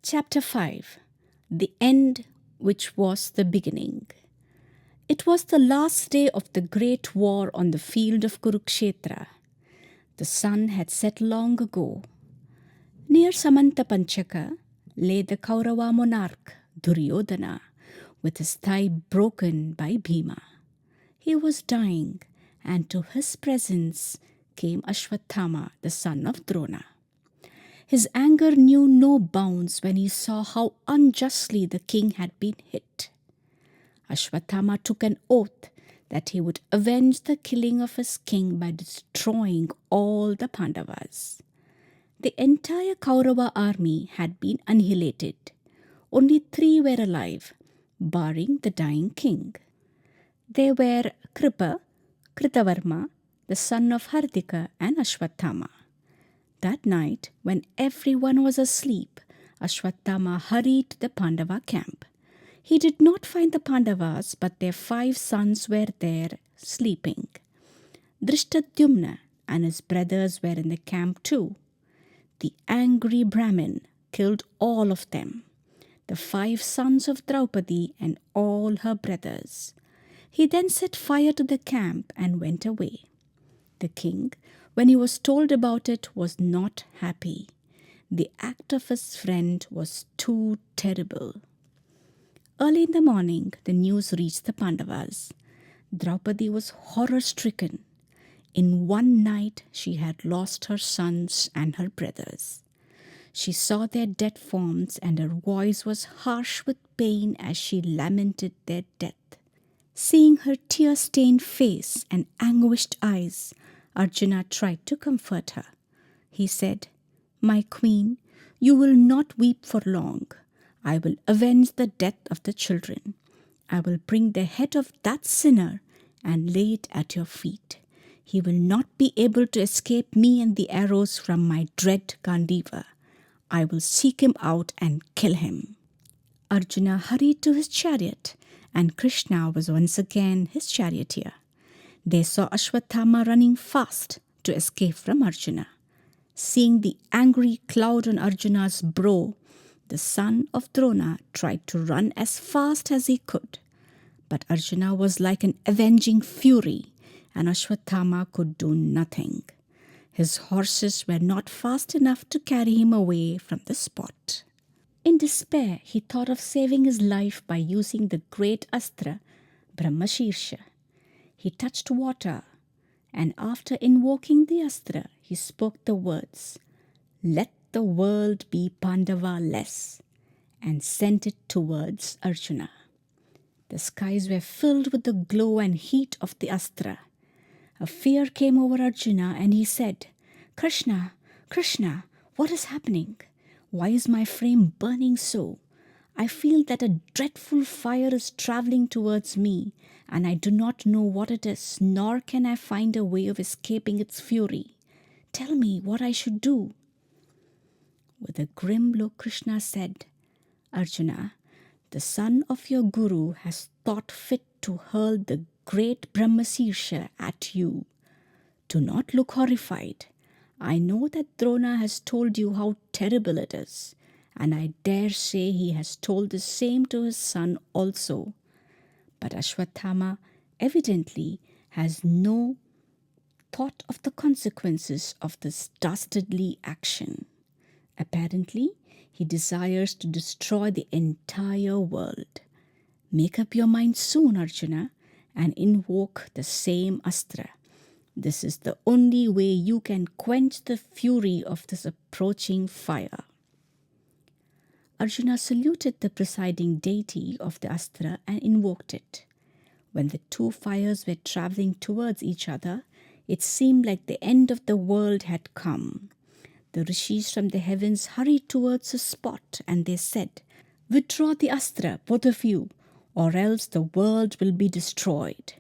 Chapter 5. The End, which was the beginning. It was the last day of the great war on the field of Kurukshetra. The sun had set long ago. Near Samantapanchaka lay the Kaurava monarch, Duryodhana, with his thigh broken by Bhima. He was dying, and to his presence came Ashwathama, the son of Drona. His anger knew no bounds when he saw how unjustly the king had been hit. Ashwathama took an oath that he would avenge the killing of his king by destroying all the Pandavas. The entire Kaurava army had been annihilated. Only 3 were alive, barring the dying king. They were Kripa, Kritavarma, the son of Hardika, and Ashwathama. That night, when everyone was asleep, Ashwathama hurried to the Pandava camp. He did not find the Pandavas, but their 5 sons were there, sleeping. Drishtadyumna and his brothers were in the camp too. The angry Brahmin killed all of them, the 5 sons of Draupadi and all her brothers. He then set fire to the camp and went away. The king, when he was told about it, was not happy. The act of his friend was too terrible. Early in the morning, the news reached the Pandavas. Draupadi was horror-stricken. In one night, she had lost her sons and her brothers. She saw their dead forms, and her voice was harsh with pain as she lamented their death. Seeing her tear-stained face and anguished eyes, Arjuna tried to comfort her. He said, "My queen, you will not weep for long. I will avenge the death of the children. I will bring the head of that sinner and lay it at your feet. He will not be able to escape me and the arrows from my dread Gandiva. I will seek him out and kill him." Arjuna hurried to his chariot, and Krishna was once again his charioteer. They saw Ashwathama running fast to escape from Arjuna. Seeing the angry cloud on Arjuna's brow, the son of Drona tried to run as fast as he could. But Arjuna was like an avenging fury, and Ashwathama could do nothing. His horses were not fast enough to carry him away from the spot. In despair, he thought of saving his life by using the great astra, Brahmashirsha. He touched water, and after invoking the astra, he spoke the words, "Let the world be Pandava-less," and sent it towards Arjuna. The skies were filled with the glow and heat of the astra. A fear came over Arjuna, and he said, "Krishna, Krishna, what is happening? Why is my frame burning so? I feel that a dreadful fire is traveling towards me, and I do not know what it is, nor can I find a way of escaping its fury. Tell me what I should do." With a grim look, Krishna said, "Arjuna, the son of your guru has thought fit to hurl the great Brahmasirsha at you. Do not look horrified. I know that Drona has told you how terrible it is, and I dare say he has told the same to his son also. But Ashwathama evidently has no thought of the consequences of this dastardly action. Apparently, he desires to destroy the entire world. Make up your mind soon, Arjuna, and invoke the same astra. This is the only way you can quench the fury of this approaching fire." Arjuna saluted the presiding deity of the astra and invoked it. When the 2 fires were traveling towards each other, it seemed like the end of the world had come. The rishis from the heavens hurried towards the spot, and they said, "Withdraw the astra, both of you, or else the world will be destroyed.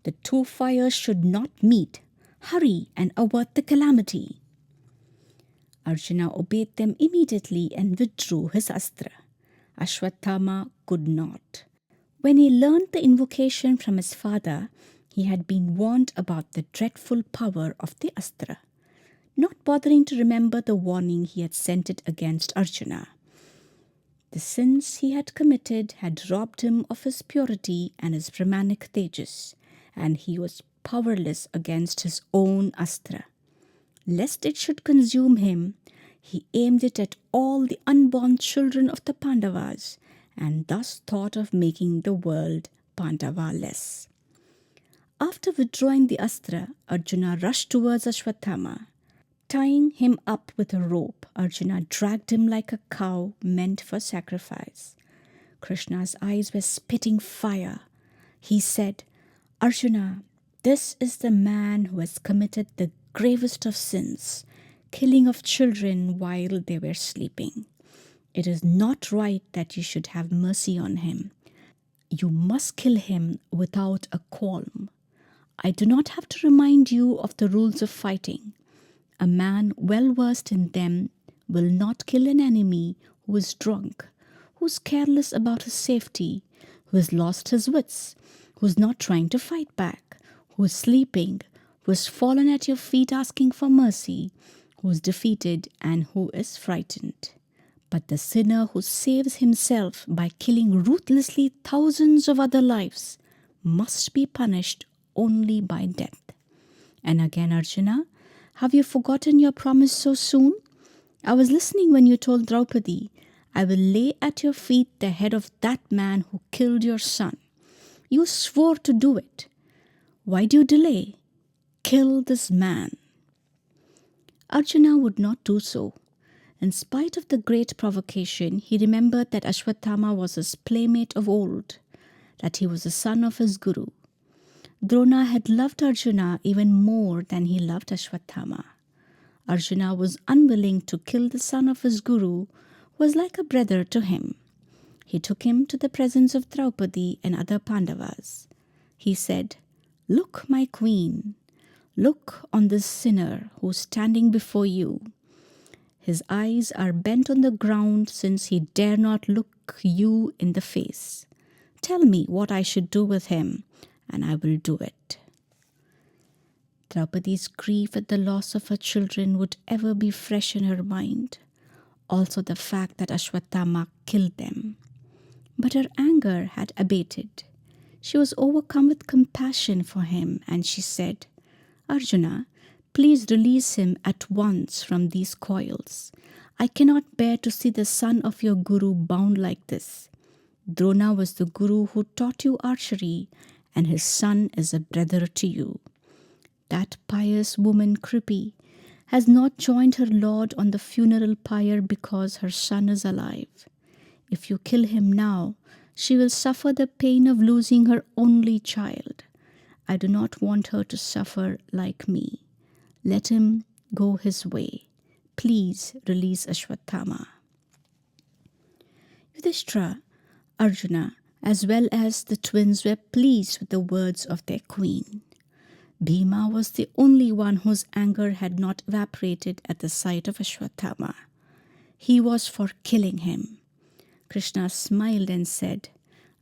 The 2 fires should not meet. Hurry and avert the calamity." Arjuna obeyed them immediately and withdrew his astra. Ashwathama could not. When he learned the invocation from his father, he had been warned about the dreadful power of the astra. Not bothering to remember the warning, he had sent it against Arjuna. The sins he had committed had robbed him of his purity and his Brahmanic tejas, and he was powerless against his own astra. Lest it should consume him, he aimed it at all the unborn children of the Pandavas, and thus thought of making the world Pandava-less. After withdrawing the astra, Arjuna rushed towards Ashwatthama. Tying him up with a rope, Arjuna dragged him like a cow meant for sacrifice. Krishna's eyes were spitting fire. He said, "Arjuna, this is the man who has committed the gravest of sins, killing of children while they were sleeping. It is not right that you should have mercy on him. You must kill him without a qualm. I do not have to remind you of the rules of fighting. A man well versed in them will not kill an enemy who is drunk, who is careless about his safety, who has lost his wits, who is not trying to fight back, who is sleeping, who has fallen at your feet asking for mercy, who is defeated and who is frightened. But the sinner who saves himself by killing ruthlessly thousands of other lives must be punished only by death." And again, Arjuna, "Have you forgotten your promise so soon? I was listening when you told Draupadi, 'I will lay at your feet the head of that man who killed your son.' You swore to do it. Why do you delay? Kill this man." Arjuna would not do so. In spite of the great provocation, he remembered that Ashwatthama was his playmate of old, that he was the son of his guru. Drona had loved Arjuna even more than he loved Ashwatthama. Arjuna was unwilling to kill the son of his guru, who was like a brother to him. He took him to the presence of Draupadi and other Pandavas. He said, "Look, my queen, look on this sinner who is standing before you. His eyes are bent on the ground since he dare not look you in the face. Tell me what I should do with him, and I will do it." Draupadi's grief at the loss of her children would ever be fresh in her mind, also the fact that Ashwatthama killed them. But her anger had abated. She was overcome with compassion for him, and she said, "Arjuna, please release him at once from these coils. I cannot bear to see the son of your guru bound like this. Drona was the guru who taught you archery, and his son is a brother to you. That pious woman, Kripi, has not joined her lord on the funeral pyre because her son is alive. If you kill him now, she will suffer the pain of losing her only child. I do not want her to suffer like me. Let him go his way. Please release Ashwatthama." Yudhishthira, Arjuna, as well as the twins were pleased with the words of their queen. Bhima was the only one whose anger had not evaporated at the sight of Ashwatthama. He was for killing him. Krishna smiled and said,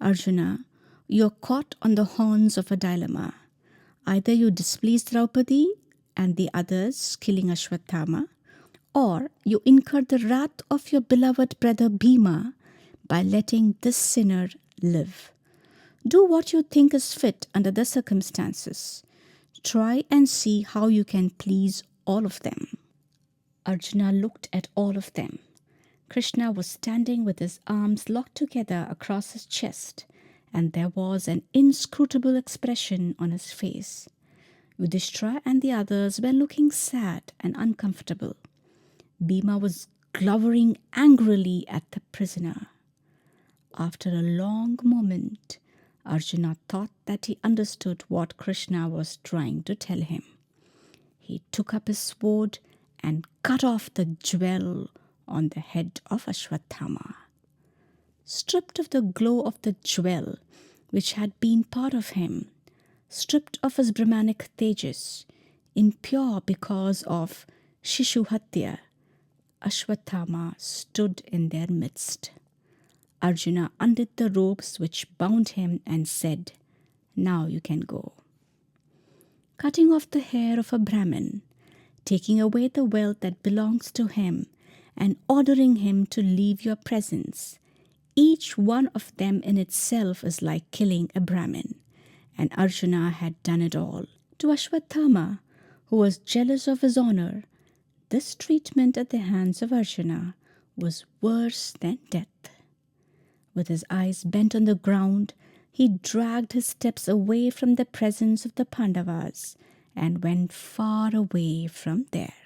"Arjuna, you are caught on the horns of a dilemma. Either you displease Draupadi and the others, killing Ashwatthama, or you incur the wrath of your beloved brother Bhima by letting this sinner live. Do what you think is fit under the circumstances. Try and see how you can please all of them." Arjuna looked at all of them. Krishna was standing with his arms locked together across his chest, and there was an inscrutable expression on his face. Yudhishthira and the others were looking sad and uncomfortable. Bhima was glowering angrily at the prisoner. After a long moment, Arjuna thought that he understood what Krishna was trying to tell him. He took up his sword and cut off the jewel on the head of Ashwatthama. Stripped of the glow of the jewel, which had been part of him, stripped of his Brahmanic tejas, impure because of Shishuhatya, Ashwatthama stood in their midst. Arjuna undid the ropes which bound him and said, "Now you can go." Cutting off the hair of a Brahmin, taking away the wealth that belongs to him, and ordering him to leave your presence, Each one of them in itself is like killing a Brahmin, and Arjuna had done it all. To Ashwatthama, who was jealous of his honor, this treatment at the hands of Arjuna was worse than death. With his eyes bent on the ground, he dragged his steps away from the presence of the Pandavas and went far away from there.